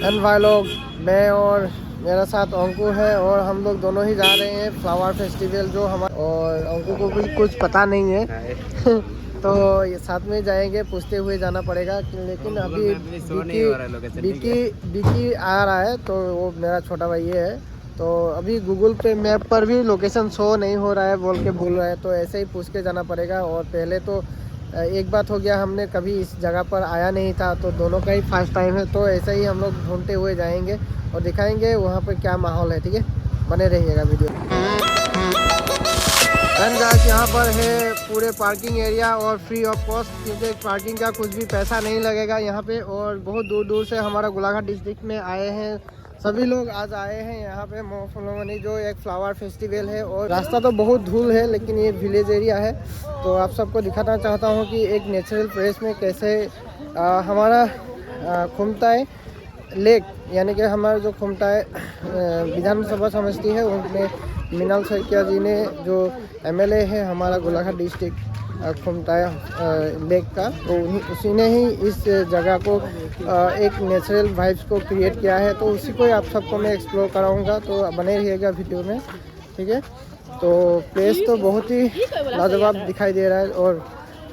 And भाई लोग, मैं और मेरा साथ अंकु है और हम लोग दोनों ही जा रहे हैं फ्लावर फेस्टिवल जो हमारा, और अंकु को भी कुछ पता नहीं है तो ये साथ में जाएंगे, पूछते हुए जाना पड़ेगा। लेकिन अभी बिकी आ रहा है, तो वो मेरा छोटा भाई है, तो अभी गूगल पे मैप पर भी लोकेशन शो नहीं हो रहा है बोल के बोल रहा है, तो ऐसे ही पूछ के जाना पड़ेगा। और पहले तो एक बात हो गया, हमने कभी इस जगह पर आया नहीं था, तो दोनों का ही फर्स्ट टाइम है, तो ऐसे ही हम लोग ढूंढते हुए जाएंगे और दिखाएंगे वहाँ पर क्या माहौल है। ठीक है, बने रहिएगा वीडियो। एंड गाइस, यहाँ पर है पूरे पार्किंग एरिया और फ्री ऑफ कॉस्ट, क्योंकि पार्किंग का कुछ भी पैसा नहीं लगेगा यहाँ पे। और बहुत दूर दूर से हमारा गोलाघाट डिस्ट्रिक्ट में आए हैं सभी लोग, आज आए हैं यहाँ पे मोफलोमनी जो एक फ्लावर फेस्टिवल है। और रास्ता तो बहुत धूल है, लेकिन ये विलेज एरिया है, तो आप सबको दिखाना चाहता हूँ कि एक नेचुरल प्लेस में कैसे हमारा खुमताई लेक, यानी कि हमारा जो खुमताई विधानसभा समष्टि है, उनमें मिनाल सैकिया जी ने जो एमएलए है हमारा गोलाघाट डिस्ट्रिक्ट खुमताई लेक का, तो उसी ने ही इस जगह को एक नेचुरल वाइब्स को क्रिएट किया है, तो उसी को आप सबको मैं एक्सप्लोर कराऊंगा, तो बने रहिएगा वीडियो में। ठीक है, तो प्लेस तो बहुत ही लाजवाब दिखाई दे रहा है, और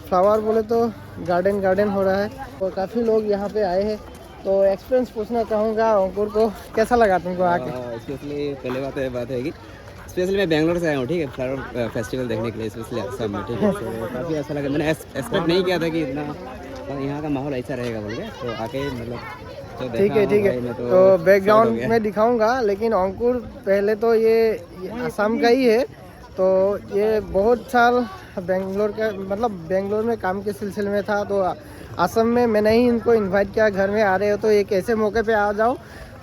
फ्लावर बोले तो गार्डन गार्डन हो रहा है, और काफ़ी लोग यहाँ पे आए हैं, तो एक्सपीरियंस पूछना चाहूँगा अंकुर को, कैसा लगा तुमको आके? स्पेशली पहले बात है कि स्पेशली मैं बेंगलोर से आया हूँ, ठीक है, फ्लावर फेस्टिवल देखने के लिए, स्पेशली असम में। ठीक है, तो काफ़ी अच्छा लगा। मैंने एक्सपेक्ट नहीं किया था कि इतना यहाँ का माहौल ऐसा रहेगा बोल के, तो आके मतलब तो ठीक है, तो बैकग्राउंड में दिखाऊंगा, लेकिन अंकुर पहले तो ये असम का ही है, तो ये बहुत साल बेंगलोर का, मतलब बेंगलोर में काम के सिलसिले में था, तो असम में मैंने ही इनको इनवाइट किया, घर में आ रहे हो तो एक ऐसे मौके पे आ जाओ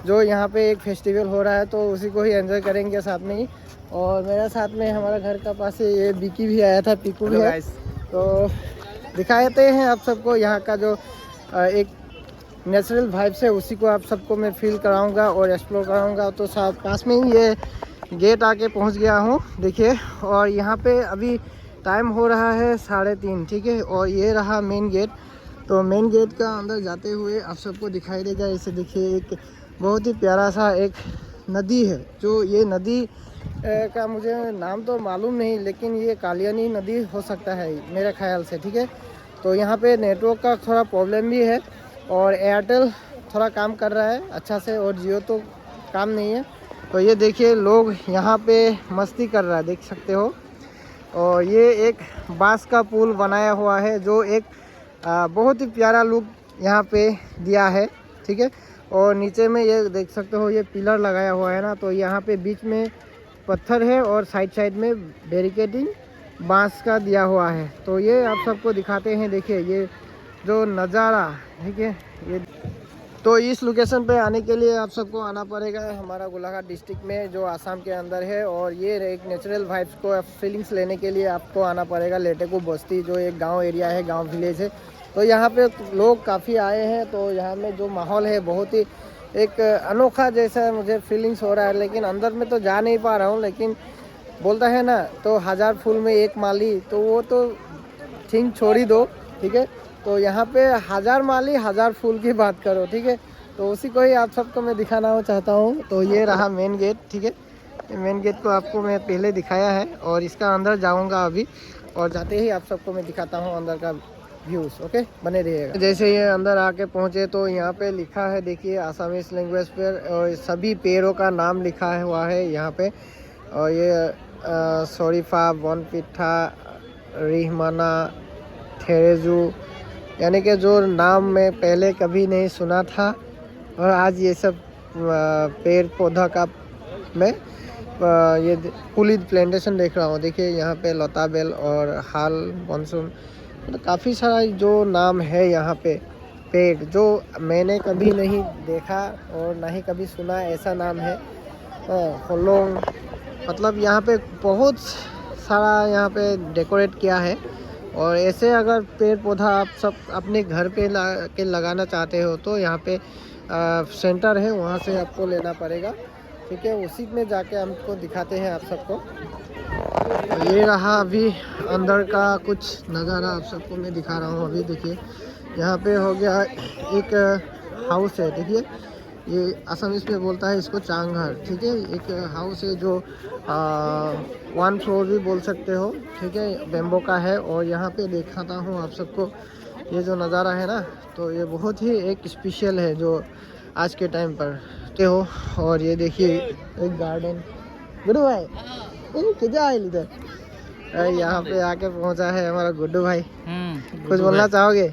जो यहाँ पे एक फेस्टिवल हो रहा है, तो उसी को ही एंजॉय करेंगे साथ में ही। और मेरे साथ में हमारा घर का पास ये बिकी भी आया था, पीकू भी है, तो दिखाते हैं आप सबको यहाँ का जो एक नेचुरल वाइब्स है, उसी को आप सबको मैं फील कराऊंगा और एक्सप्लोर कराऊंगा। तो साथ पास में ही ये गेट आके पहुँच गया हूँ, देखिए, और यहाँ पे अभी टाइम हो रहा है 3:30। ठीक है, और ये रहा मेन गेट, तो मेन गेट का अंदर जाते हुए आप सबको दिखाई देगा, इसे देखिए, एक बहुत ही प्यारा सा एक नदी है, जो ये नदी का मुझे नाम तो मालूम नहीं, लेकिन ये कालियानी नदी हो सकता है मेरे ख्याल से। ठीक है, तो यहाँ पे नेटवर्क का थोड़ा प्रॉब्लम भी है, और एयरटेल थोड़ा काम कर रहा है अच्छा से, और जियो तो काम नहीं है। तो ये देखिए, लोग यहाँ पे मस्ती कर रहा है, देख सकते हो। और ये एक बांस का पुल बनाया हुआ है, जो एक बहुत ही प्यारा लुक यहाँ पे दिया है। ठीक है, और नीचे में ये देख सकते हो, ये पिलर लगाया हुआ है ना, तो यहाँ पे बीच में पत्थर है और साइड साइड में बैरिकेडिंग बांस का दिया हुआ है। तो ये आप सबको दिखाते हैं, देखिए ये जो नज़ारा। ठीक है, ये तो इस लोकेशन पे आने के लिए आप सबको आना पड़ेगा हमारा गोलाघाट डिस्ट्रिक्ट में, जो आसाम के अंदर है, और ये एक नेचुरल वाइब्स को फीलिंग्स लेने के लिए आपको आना पड़ेगा लेटेकू बस्ती, जो एक गांव एरिया है, गांव विलेज है। तो यहाँ पे लोग काफ़ी आए हैं, तो यहाँ में जो माहौल है बहुत ही एक अनोखा जैसा मुझे फीलिंग्स हो रहा है, लेकिन अंदर में तो जा नहीं पा रहा हूँ। लेकिन बोलता है ना, तो 1000 फूल में एक माली, तो वो तो थिंग छोड़ ही दो। ठीक है, तो यहाँ पे 1000 माली 1000 फूल की बात करो। ठीक है, तो उसी को ही आप सबको मैं दिखाना चाहता हूँ। तो ये रहा मेन गेट। ठीक है, मेन गेट को आपको मैं पहले दिखाया है, और इसका अंदर जाऊँगा अभी, और जाते ही आप सबको मैं दिखाता हूँ अंदर का व्यूज़। ओके, बने रहिएगा। जैसे ये अंदर आके पहुँचे, तो यहाँ पे लिखा है, देखिए, आसामीज लैंग्वेज पर, और सभी पेड़ों का नाम लिखा हुआ है यहाँ पे। और ये शरीफा, बनपिठा, रिहमाना, थेरेजू, यानी कि जो नाम मैं पहले कभी नहीं सुना था, और आज ये सब पेड़ पौधा का मैं ये पुलिद प्लांटेशन देख रहा हूँ। देखिए, यहाँ पे लता बेल और हाल मानसून, तो काफ़ी सारा जो नाम है यहाँ पे पेड़, जो मैंने कभी नहीं देखा और ना ही कभी सुना, ऐसा नाम है होलोंग। मतलब यहाँ पे बहुत सारा यहाँ पे डेकोरेट किया है, और ऐसे अगर पेड़ पौधा आप सब अपने घर पे के लगाना चाहते हो, तो यहाँ पे सेंटर है, वहाँ से आपको लेना पड़ेगा। ठीक है, उसी में जाके हमको दिखाते हैं आप सबको। ये रहा अभी अंदर का कुछ नज़ारा, आप सबको मैं दिखा रहा हूँ। अभी देखिए, यहाँ पे हो गया एक हाउस है, देखिए ये असमिस में बोलता है इसको चांगघर, ठीक है। एक हाउस है जो 1 फ्लोर भी बोल सकते हो, ठीक है, बेम्बो का है। और यहाँ पे दिखाता हूँ आप सबको ये जो नज़ारा है ना, तो ये बहुत ही एक स्पेशल है जो आज के टाइम पर के हो। और ये देखिए एक गार्डन, गुड्डू भाई किधर आए इधर, यहाँ पे आके पहुँचा है हमारा गुड्डू भाई। कुछ बोलना चाहोगे?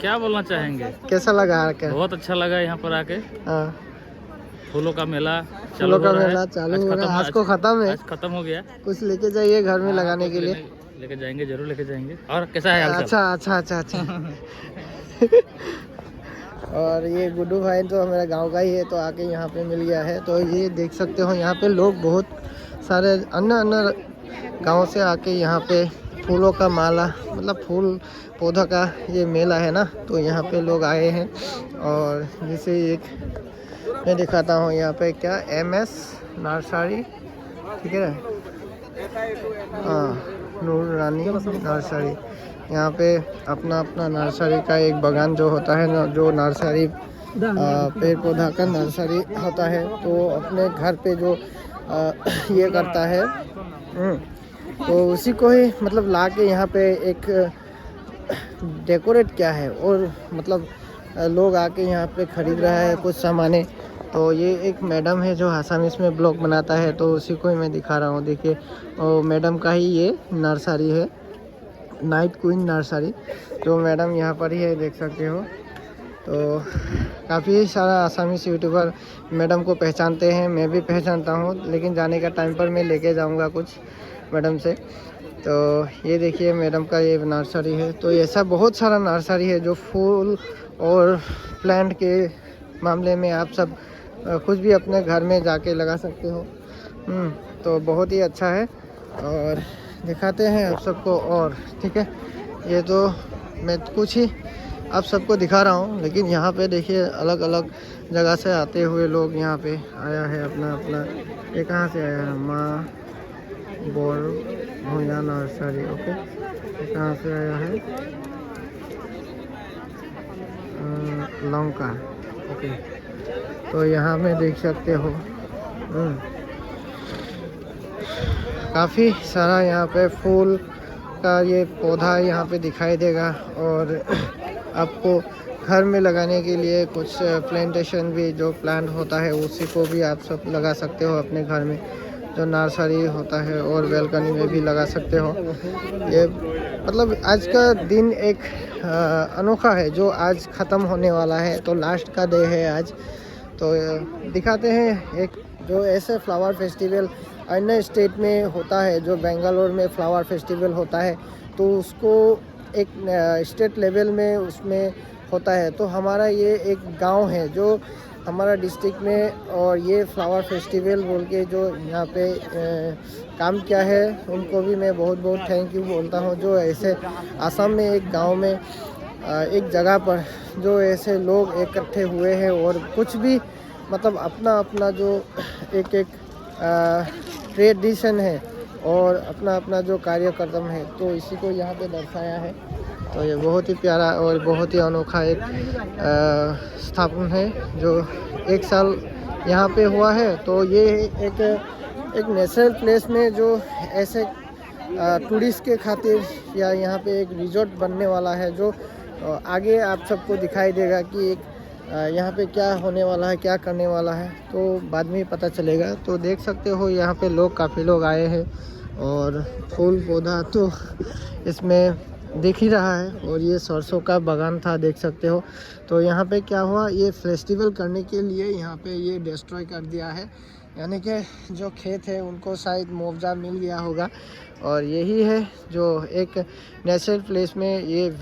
क्या बोलना चाहेंगे? कैसा लगा आकर? बहुत अच्छा लगा यहाँ पर आके। हाँ, फूलों का मेला फूलों का मेला चालू हो रहा है, आज को खत्म है। आज खत्म हो गया। कुछ लेके जाइए घर में लगाने के लिए। लेके जाएंगे, जरूर लेके जाएंगे। और कैसा है हालचाल? अच्छा। और ये गुड्डू भाई तो हमारे गांव का ही है, तो आके यहाँ पे मिल गया है। तो ये देख सकते हो यहाँ पे लोग बहुत सारे अन्य गांव से आके यहाँ पे फूलों का माला, मतलब फूल पौधा का ये मेला है ना, तो यहाँ पे लोग आए हैं। और जैसे एक मैं दिखाता हूँ यहाँ पे क्या MS नर्सरी, ठीक है, हाँ, नूर रानी नर्सरी। यहाँ पे अपना नर्सरी का एक बागान जो होता है ना, जो नर्सरी पेड़ पौधा का नर्सरी होता है, तो अपने घर पे जो ये करता है, तो उसी को ही मतलब ला के यहाँ पे एक डेकोरेट किया है। और मतलब लोग आके यहाँ पे ख़रीद रहा है कुछ सामानें। तो ये एक मैडम है जो आसामीस में ब्लॉग बनाता है, तो उसी को ही मैं दिखा रहा हूँ। देखिए, और मैडम का ही ये नर्सरी है, नाइट क्वीन नर्सरी, जो मैडम यहाँ पर ही है, देख सकते हो। तो काफ़ी सारा आसामीस यूट्यूबर मैडम को पहचानते हैं, मैं भी पहचानता हूँ, लेकिन जाने का टाइम पर मैं लेके जाऊँगा कुछ मैडम से। तो ये देखिए मैडम का ये नर्सरी है। तो ऐसा बहुत सारा नर्सरी है जो फूल और प्लांट के मामले में आप सब कुछ भी अपने घर में जाके लगा सकते हो। तो बहुत ही अच्छा है। और दिखाते हैं आप सबको, और ठीक है, ये तो मैं कुछ ही आप सबको दिखा रहा हूँ, लेकिन यहाँ पे देखिए अलग अलग जगह से आते हुए लोग यहाँ पे आया है अपना। ये कहाँ से आया है? माँ बोर भूया नर्सरी, ओके। ये कहाँ से आया है? लंका, ओके। तो यहाँ में देख सकते हो काफ़ी सारा यहाँ पे फूल का ये पौधा यहाँ पे दिखाई देगा। और आपको घर में लगाने के लिए कुछ प्लांटेशन भी, जो प्लांट होता है उसी को भी आप सब लगा सकते हो अपने घर में, जो नर्सरी होता है, और बैल्कनी में भी लगा सकते हो। ये मतलब आज का दिन एक अनोखा है जो आज ख़त्म होने वाला है, तो लास्ट का डे है आज। तो दिखाते हैं एक जो ऐसे फ्लावर फेस्टिवल अन्य स्टेट में होता है, जो बेंगलोर में फ्लावर फेस्टिवल होता है, तो उसको एक स्टेट लेवल में उसमें होता है। तो हमारा ये एक गांव है जो हमारा डिस्ट्रिक्ट में, और ये फ्लावर फेस्टिवल बोल के जो यहाँ पे काम किया है, उनको भी मैं बहुत बहुत थैंक यू बोलता हूँ। जो ऐसे असम में एक गांव में एक जगह पर जो ऐसे लोग इकट्ठे हुए हैं, और कुछ भी मतलब अपना जो एक ट्रेडिशन है और अपना जो कार्यक्रम है, तो इसी को यहाँ पे दर्शाया है। तो ये बहुत ही प्यारा और बहुत ही अनोखा एक स्थापना है जो एक साल यहाँ पे हुआ है। तो ये एक नेचुरल प्लेस में जो ऐसे टूरिस्ट के खातिर या यहाँ पे एक रिजॉर्ट बनने वाला है, जो आगे आप सबको दिखाई देगा कि एक यहाँ पे क्या होने वाला है, क्या करने वाला है, तो बाद में पता चलेगा। तो देख सकते हो यहाँ पे लोग, काफ़ी लोग आए हैं, और फूल पौधा तो इसमें दिख ही रहा है। और ये सरसों का बागान था, देख सकते हो। तो यहाँ पे क्या हुआ, ये फेस्टिवल करने के लिए यहाँ पे ये डिस्ट्रॉय कर दिया है, यानी कि जो खेत है उनको शायद मुआवजा मिल गया होगा। और यही है जो एक नेचुरल प्लेस में ये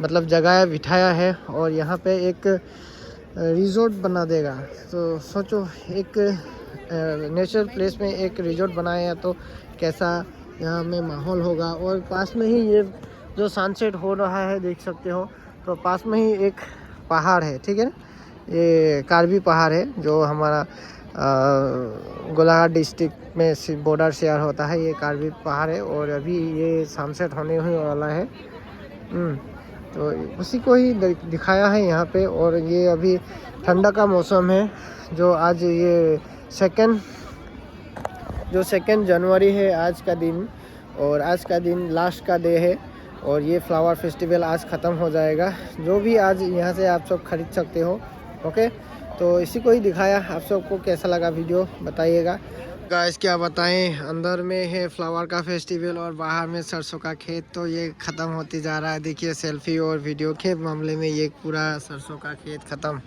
मतलब जगह बिठाया है, और यहाँ पे एक रिजॉर्ट बना देगा। तो सोचो, एक नेचुरल प्लेस में एक रिजॉर्ट बनाया तो कैसा यहाँ में माहौल होगा। और पास में ही ये जो सनसेट हो रहा है, देख सकते हो। तो पास में ही एक पहाड़ है, ठीक है ना, ये कार्बी पहाड़ है, जो हमारा गोलाघाट डिस्ट्रिक्ट में बॉर्डर शेयर होता है। ये कार्बी पहाड़ है, और अभी ये सनसेट होने ही वाला है। तो उसी को ही दिखाया है यहाँ पे। और ये अभी ठंडा का मौसम है, जो आज ये सेकेंड जनवरी है आज का दिन, और आज का दिन लास्ट का डे है, और ये फ्लावर फेस्टिवल आज ख़त्म हो जाएगा। जो भी आज यहाँ से आप सब खरीद सकते हो। ओके, तो इसी को ही दिखाया। आप सबको कैसा लगा वीडियो बताइएगा। गाइस क्या बताएं, अंदर में है फ्लावर का फेस्टिवल और बाहर में सरसों का खेत। तो ये ख़त्म होती जा रहा है। देखिए सेल्फी और वीडियो के मामले में ये पूरा सरसों का खेत ख़त्म।